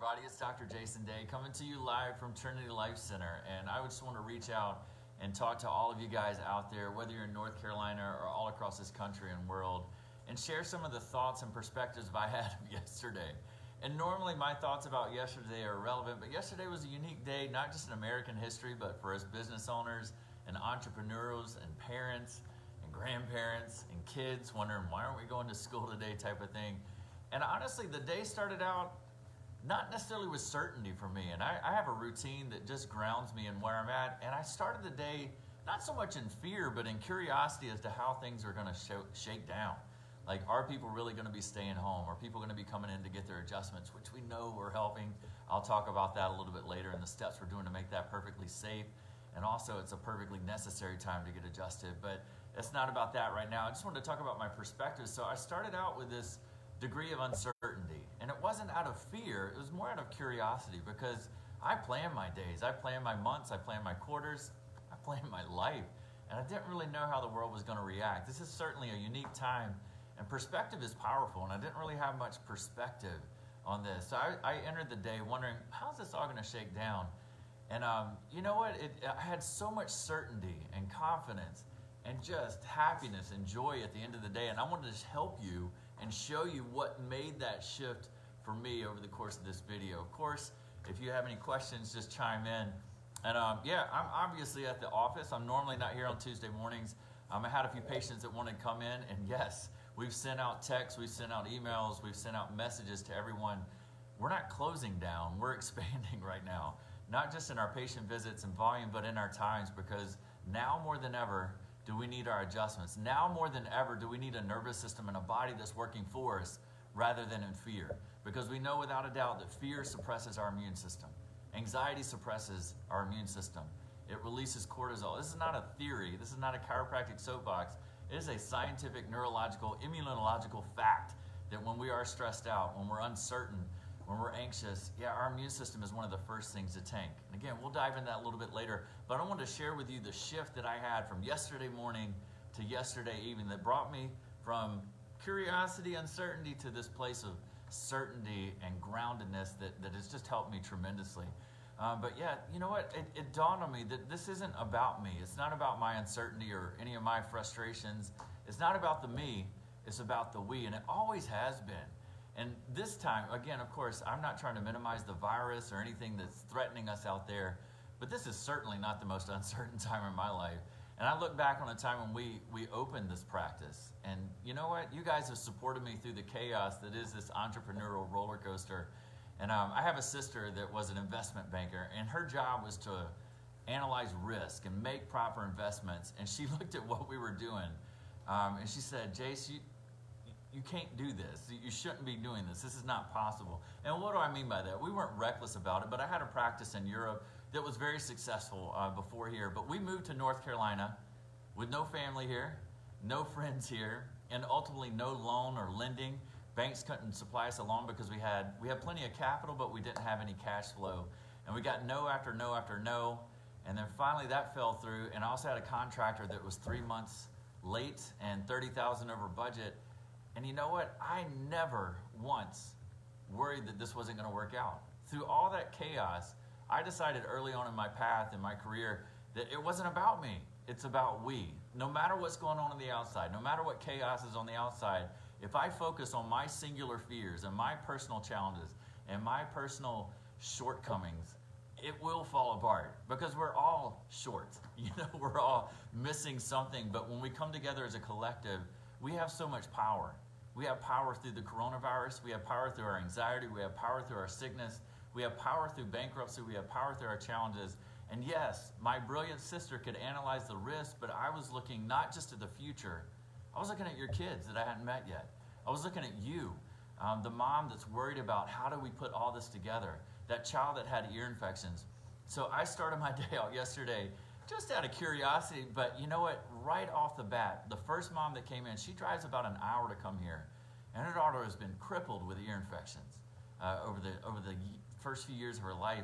everybody. It's Dr. Jason Day coming to you live from Trinity Life Center. And I just want to reach out and talk to all of you guys out there, whether you're in North Carolina or all across this country and world, and share some of the thoughts and perspectives I had of yesterday. And normally my thoughts about yesterday are relevant, but yesterday was a unique day, not just in American history, but for us business owners and entrepreneurs and parents and grandparents and kids wondering, why aren't we going to school today type of thing. And honestly, the day started out not necessarily with certainty for me. And I have a routine that just grounds me in where I'm at. And I started the day not so much in fear, but in curiosity as to how things are going to shake down. Like, are people really going to be staying home? Are people going to be coming in to get their adjustments, which we know we're helping? I'll talk about that a little bit later and the steps we're doing to make that perfectly safe. And also, it's a perfectly necessary time to get adjusted. But it's not about that right now. I just wanted to talk about my perspective. So I started out with this degree of uncertainty. And it wasn't out of fear, it was more out of curiosity, because I plan my days, I plan my months, I plan my quarters, I plan my life. And I didn't really know how the world was going to react. This is certainly a unique time, and perspective is powerful, and I didn't really have much perspective on this. So I entered the day wondering, how's this all going to shake down? And you know what? I had so much certainty and confidence and just happiness and joy at the end of the day. And I wanted to just help you and show you what made that shift for me over the course of this video. Of course, if you have any questions, just chime in. And yeah, I'm obviously at the office. I'm normally not here on Tuesday mornings. I had a few patients that wanted to come in, and yes, we've sent out texts, we've sent out emails, we've sent out messages to everyone. We're not closing down, we're expanding right now. Not just in our patient visits and volume, but in our times, because now more than ever, do we need our adjustments? Now more than ever, do we need a nervous system and a body that's working for us rather than in fear? Because we know without a doubt that fear suppresses our immune system. Anxiety suppresses our immune system. It releases cortisol. This is not a theory. This is not a chiropractic soapbox. It is a scientific, neurological, immunological fact that when we are stressed out, when we're uncertain, when we're anxious, yeah, our immune system is one of the first things to tank. And again, we'll dive into that a little bit later, but I wanted to share with you the shift that I had from yesterday morning to yesterday evening that brought me from curiosity, uncertainty to this place of certainty and groundedness that has just helped me tremendously. But yeah, you know what? It dawned on me that this isn't about me. It's not about my uncertainty or any of my frustrations. It's not about the me. It's about the we, and it always has been. And this time, again, of course, I'm not trying to minimize the virus or anything that's threatening us out there, but this is certainly not the most uncertain time in my life. And I look back on a time when we opened this practice, and you know what? You guys have supported me through the chaos that is this entrepreneurial roller coaster. And I have a sister that was an investment banker, and her job was to analyze risk and make proper investments. And she looked at what we were doing, and she said, Jace, you can't do this. You shouldn't be doing this. This is not possible. And what do I mean by that? We weren't reckless about it, but I had a practice in Europe that was very successful before here. But we moved to North Carolina with no family here, no friends here, and ultimately no loan or lending. Banks couldn't supply us a loan because we had plenty of capital, but we didn't have any cash flow. And we got no after no after no. And then finally that fell through. And I also had a contractor that was 3 months late and $30,000 over budget. And you know what? I never once worried that this wasn't going to work out. Through all that chaos, I decided early on in my path, in my career, that it wasn't about me. It's about we. No matter what's going on the outside, no matter what chaos is on the outside, if I focus on my singular fears and my personal challenges and my personal shortcomings, it will fall apart, because we're all short. You know, we're all missing something. But when we come together as a collective, we have so much power. We have power through the coronavirus. We have power through our anxiety. We have power through our sickness. We have power through bankruptcy. We have power through our challenges. And yes, my brilliant sister could analyze the risk, but I was looking not just at the future. I was looking at your kids that I hadn't met yet. I was looking at you, the mom that's worried about how do we put all this together, that child that had ear infections. So I started my day out yesterday just out of curiosity, but you know what? Right off the bat, the first mom that came in, she drives about an hour to come here, and her daughter has been crippled with ear infections over the first few years of her life,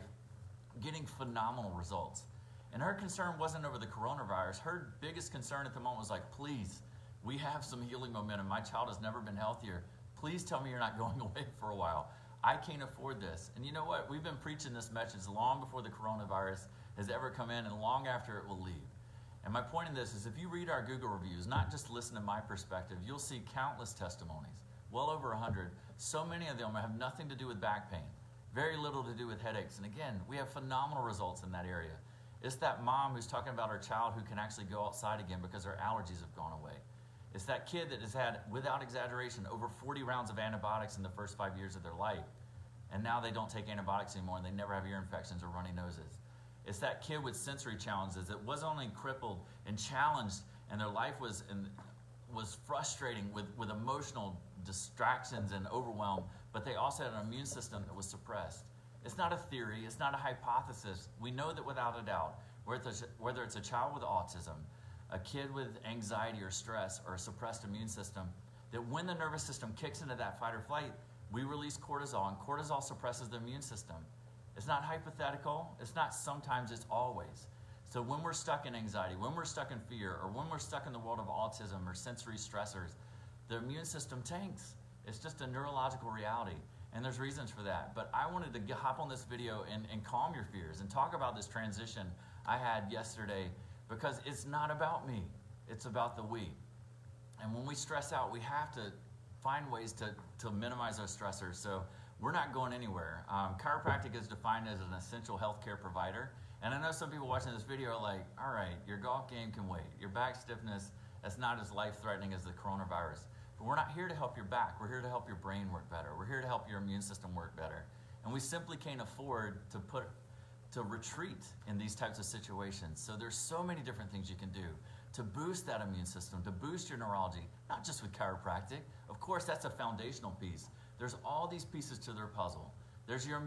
getting phenomenal results. And her concern wasn't over the coronavirus. Her biggest concern at the moment was like, please, we have some healing momentum. My child has never been healthier. Please tell me you're not going away for a while. I can't afford this. And you know what? We've been preaching this message long before the coronavirus has ever come in and long after it will leave. And my point in this is if you read our Google reviews, not just listen to my perspective, you'll see countless testimonies, well over 100. So many of them have nothing to do with back pain, very little to do with headaches. And again, we have phenomenal results in that area. It's that mom who's talking about her child who can actually go outside again because her allergies have gone away. It's that kid that has had, without exaggeration, over 40 rounds of antibiotics in the first 5 years of their life. And now they don't take antibiotics anymore and they never have ear infections or runny noses. It's that kid with sensory challenges that was only crippled and challenged, and their life was frustrating with emotional distractions and overwhelm, but they also had an immune system that was suppressed. It's not a theory, it's not a hypothesis. We know that without a doubt, whether it's a child with autism, a kid with anxiety or stress or a suppressed immune system, that when the nervous system kicks into that fight or flight, we release cortisol, and cortisol suppresses the immune system. It's not hypothetical, it's not sometimes, it's always. So when we're stuck in anxiety, when we're stuck in fear, or when we're stuck in the world of autism or sensory stressors, the immune system tanks. It's just a neurological reality, and there's reasons for that. But I wanted to hop on this video and calm your fears and talk about this transition I had yesterday, because it's not about me, it's about the we. And when we stress out, we have to find ways to minimize those stressors. So we're not going anywhere. Chiropractic is defined as an essential healthcare provider. And I know some people watching this video are like, all right, your golf game can wait. Your back stiffness, that's not as life-threatening as the coronavirus. But we're not here to help your back. We're here to help your brain work better. We're here to help your immune system work better. And we simply can't afford to retreat in these types of situations. So there's so many different things you can do to boost that immune system, to boost your neurology, not just with chiropractic. Of course, that's a foundational piece. There's all these pieces to their puzzle. There's your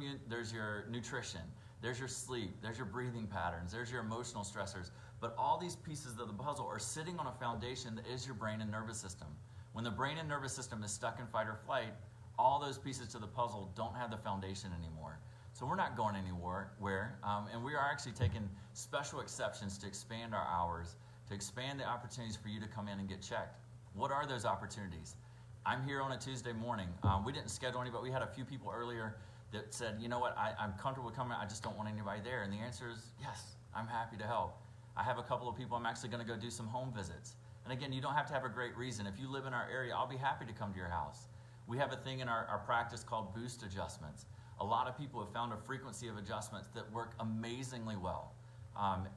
nutrition, there's your sleep, there's your breathing patterns, there's your emotional stressors. But all these pieces of the puzzle are sitting on a foundation that is your brain and nervous system. When the brain and nervous system is stuck in fight or flight, all those pieces to the puzzle don't have the foundation anymore. So we're not going anywhere, and we are actually taking special exceptions to expand our hours, to expand the opportunities for you to come in and get checked. What are those opportunities? I'm here on a Tuesday morning. We didn't schedule anybody. We had a few people earlier that said, you know what, I'm comfortable coming, I just don't want anybody there. And the answer is, yes, I'm happy to help. I have a couple of people I'm actually gonna go do some home visits. And again, you don't have to have a great reason. If you live in our area, I'll be happy to come to your house. We have a thing in our practice called boost adjustments. A lot of people have found a frequency of adjustments that work amazingly well.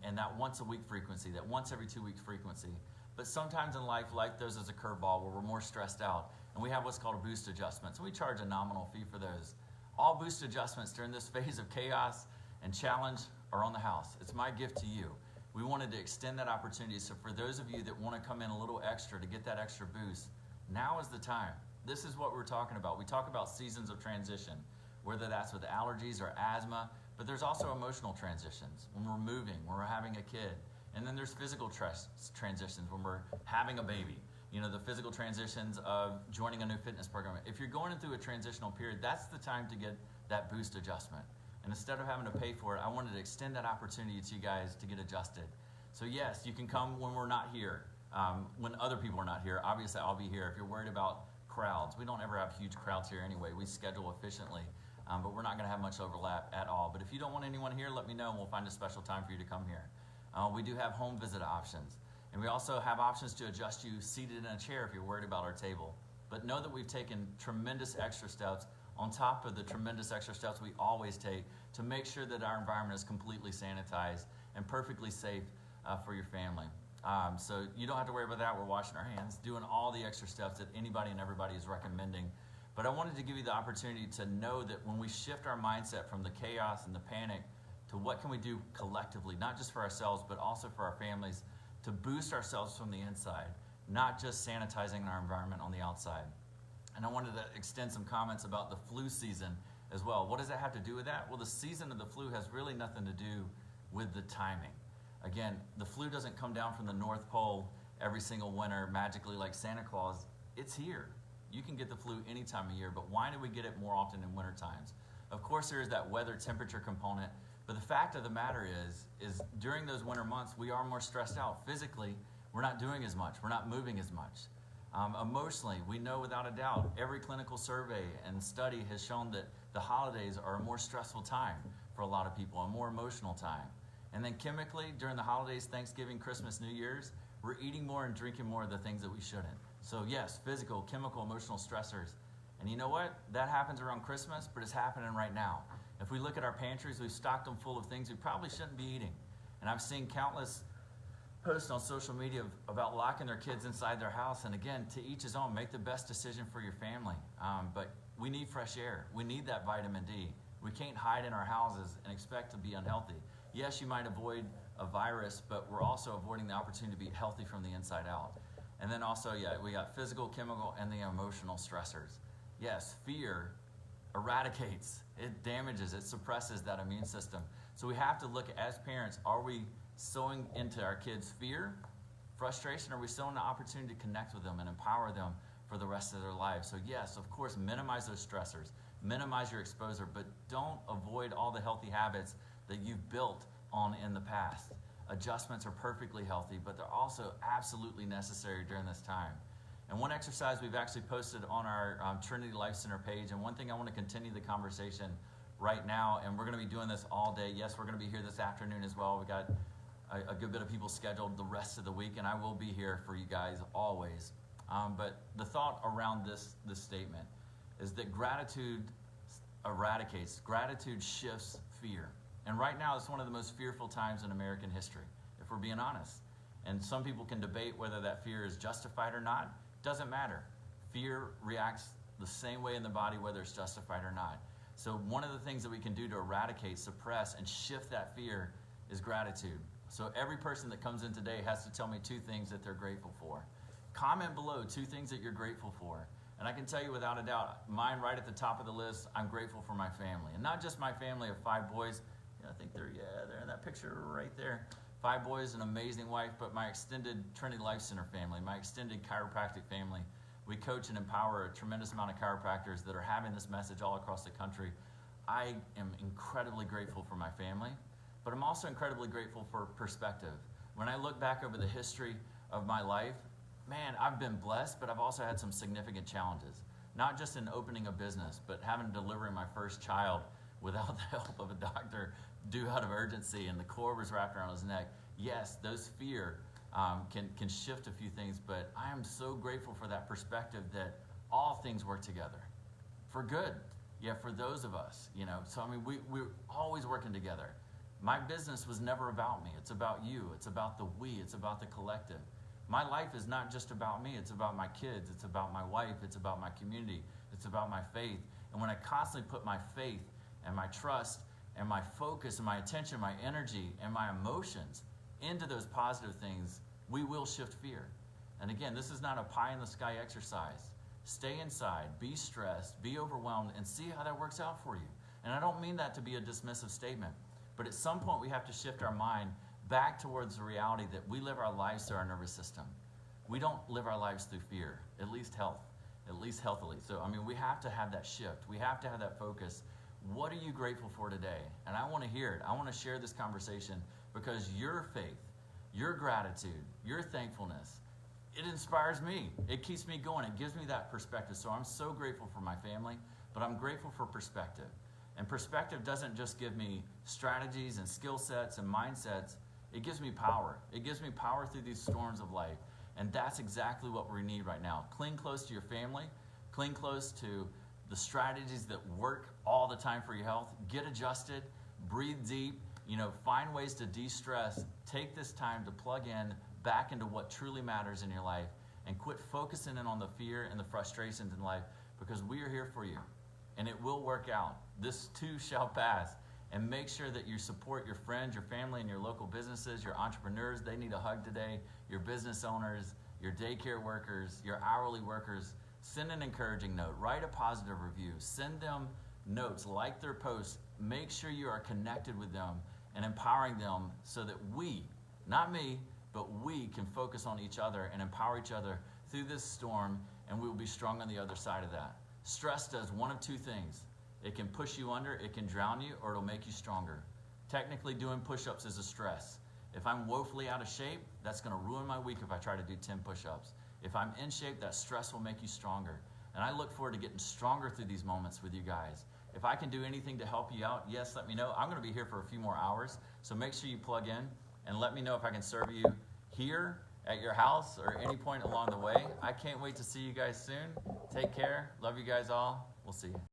And that once a week frequency, that once every 2 week frequency. But sometimes in life throws us a curveball where we're more stressed out, and we have what's called a boost adjustment. So we charge a nominal fee for those. All boost adjustments during this phase of chaos and challenge are on the house. It's my gift to you. We wanted to extend that opportunity, so for those of you that want to come in a little extra to get that extra boost, now is the time. This is what we're talking about. We talk about seasons of transition, whether that's with allergies or asthma, but there's also emotional transitions when we're moving, when we're having a kid. And then there's physical transitions when we're having a baby. You know, the physical transitions of joining a new fitness program. If you're going through a transitional period, that's the time to get that boost adjustment. And instead of having to pay for it, I wanted to extend that opportunity to you guys to get adjusted. So yes, you can come when we're not here, when other people are not here. Obviously, I'll be here. If you're worried about crowds, we don't ever have huge crowds here anyway. We schedule efficiently, but we're not gonna have much overlap at all. But if you don't want anyone here, let me know and we'll find a special time for you to come here. We do have home visit options. And we also have options to adjust you seated in a chair if you're worried about our table. But know that we've taken tremendous extra steps on top of the tremendous extra steps we always take to make sure that our environment is completely sanitized and perfectly safe for your family. So you don't have to worry about that. We're washing our hands, doing all the extra steps that anybody and everybody is recommending. But I wanted to give you the opportunity to know that when we shift our mindset from the chaos and the panic to what can we do collectively, not just for ourselves, but also for our families, to boost ourselves from the inside, not just sanitizing our environment on the outside. And I wanted to extend some comments about the flu season as well. What does that have to do with that? Well, the season of the flu has really nothing to do with the timing. Again, the flu doesn't come down from the North Pole every single winter magically like Santa Claus. It's here. You can get the flu any time of year, but why do we get it more often in winter times? Of course, there is that weather temperature component, but the fact of the matter is during those winter months, we are more stressed out. Physically, we're not doing as much. We're not moving as much. Emotionally, we know without a doubt, every clinical survey and study has shown that the holidays are a more stressful time for a lot of people, a more emotional time. And then chemically, during the holidays, Thanksgiving, Christmas, New Year's, we're eating more and drinking more of the things that we shouldn't. So yes, physical, chemical, emotional stressors. And you know what? That happens around Christmas, but it's happening right now. If we look at our pantries, we've stocked them full of things we probably shouldn't be eating. And I've seen countless posts on social media about locking their kids inside their house. And again, to each his own, make the best decision for your family. But we need fresh air. We need that vitamin D. We can't hide in our houses and expect to be unhealthy. Yes, you might avoid a virus, but we're also avoiding the opportunity to be healthy from the inside out. And then also, we got physical, chemical, and the emotional stressors. Yes, fear eradicates, it damages, it suppresses that immune system. So we have to look as parents, are we sowing into our kids fear, frustration, or are we sowing the opportunity to connect with them and empower them for the rest of their lives? So yes, of course, minimize those stressors, minimize your exposure, but don't avoid all the healthy habits that you've built on in the past. Adjustments are perfectly healthy, but they're also absolutely necessary during this time. And one exercise we've actually posted on our Trinity Life Center page, and one thing I want to continue the conversation right now, and we're going to be doing this all day. Yes, we're going to be here this afternoon as well. We've got a good bit of people scheduled the rest of the week, and I will be here for you guys always. But the thought around this statement is that gratitude eradicates, gratitude shifts fear. And right now, it's one of the most fearful times in American history, if we're being honest. And some people can debate whether that fear is justified or not. Doesn't matter. Fear reacts the same way in the body, whether it's justified or not. So one of the things that we can do to eradicate, suppress, and shift that fear is gratitude. So every person that comes in today has to tell me 2 things that they're grateful for. Comment below 2 things that you're grateful for. And I can tell you without a doubt, mine right at the top of the list, I'm grateful for my family. And not just my family of 5 boys. I think they're in that picture right there. 5 boys, an amazing wife, but my extended Trinity Life Center family, my extended chiropractic family. We coach and empower a tremendous amount of chiropractors that are having this message all across the country. I am incredibly grateful for my family, but I'm also incredibly grateful for perspective. When I look back over the history of my life, man, I've been blessed, but I've also had some significant challenges. Not just in opening a business, but delivering my first child without the help of a doctor, due out of urgency, and the cord was wrapped around his neck. Yes, those fear can shift a few things, but I am so grateful for that perspective that all things work together for good. Yeah, for those of us, So I mean, we're always working together. My business was never about me. It's about you. It's about the we. It's about the collective. My life is not just about me. It's about my kids. It's about my wife. It's about my community. It's about my faith. And when I constantly put my faith and my trust and my focus and my attention, my energy and my emotions into those positive things, we will shift fear. And again, this is not a pie in the sky exercise. Stay inside, be stressed, be overwhelmed, and see how that works out for you. And I don't mean that to be a dismissive statement, but at some point we have to shift our mind back towards the reality that we live our lives through our nervous system. We don't live our lives through fear, at least healthily. So, I mean, we have to have that shift. We have to have that focus. What are you grateful for today? And I want to hear it. I want to share this conversation because your faith, your gratitude, your thankfulness, it inspires me. It keeps me going. It gives me that perspective. So I'm so grateful for my family, but I'm grateful for perspective. And perspective doesn't just give me strategies and skill sets and mindsets. It gives me power. It gives me power through these storms of life. And that's exactly what we need right now. Cling close to your family. Cling close to the strategies that work all the time for your health. Get adjusted. Breathe deep. Find ways to de-stress. Take this time to plug in back into what truly matters in your life and quit focusing in on the fear and the frustrations in life, because we are here for you and it will work out. This too shall pass. And make sure that you support your friends, your family, and your local businesses, your entrepreneurs. They need a hug today. Your business owners, your daycare workers, your hourly workers. Send an encouraging note. Write a positive review. Send them notes. Like their posts. Make sure you are connected with them and empowering them so that we, not me, but we can focus on each other and empower each other through this storm, and we will be strong on the other side of that. Stress does one of 2 things. It can push you under, it can drown you, or it'll make you stronger. Technically, doing push-ups is a stress. If I'm woefully out of shape, that's going to ruin my week if I try to do 10 push-ups. If I'm in shape, that stress will make you stronger. And I look forward to getting stronger through these moments with you guys. If I can do anything to help you out, yes, let me know. I'm going to be here for a few more hours, so make sure you plug in and let me know if I can serve you here at your house or any point along the way. I can't wait to see you guys soon. Take care. Love you guys all. We'll see you.